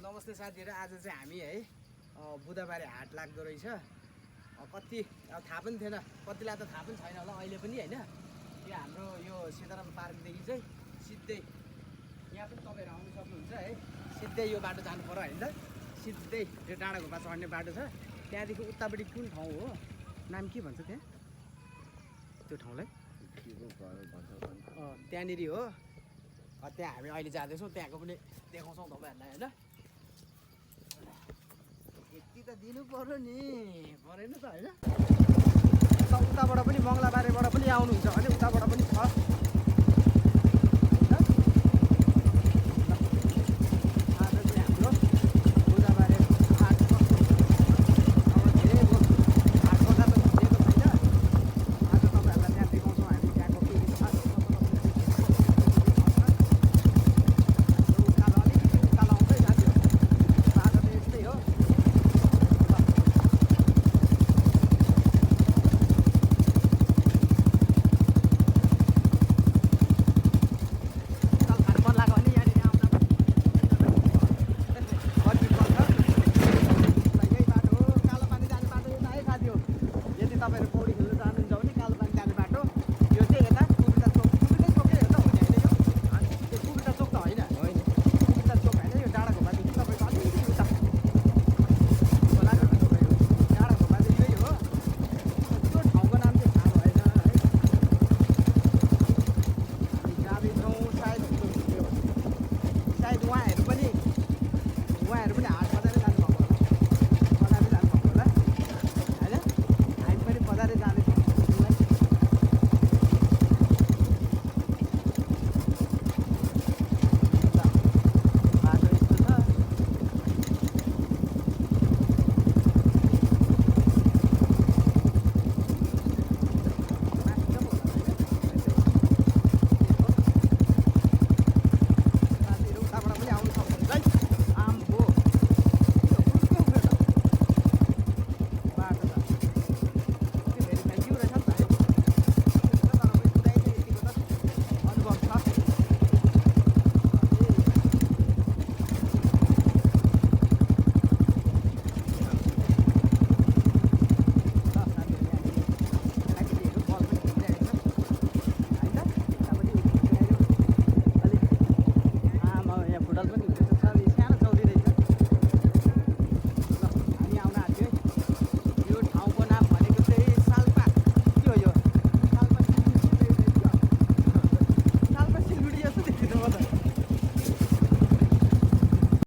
नमस्ते साथीहरु, आज चाहिँ हामी है बुधबारे हाट लाग्दो रहेछ। कति अब थाहा पनि थिएन, कतिलाई त थाहा पनि छैन होला अहिले पनि हैन। यो हाम्रो यो सीताराम पार्कदेखि चाहिँ सिधै यहाँ पनि तपाईहरु आउन सक्नुहुन्छ है। सिधै यो बाटो जानु पर्यो हैन त। सिधै यो डाँडा घुमा चढ्ने बाटो छ। त्यहाँदेखि उतापट्टि कुन ठाउँ हो? नाम के भन्छ त्यहाँ? त्यो ठाउँलाई त्यहाँनिर हो। त्यहाँ हामी अहिले जाँदैछौँ, त्यहाँको पनि देखाउँछौँ तपाईहरुलाई हैन। यति त दिनु पर्यो नि, परेन त हैन। उताबाट पनि मङ्गलाबारेबाट पनि आउनुहुन्छ भने उताबाट पनि छ।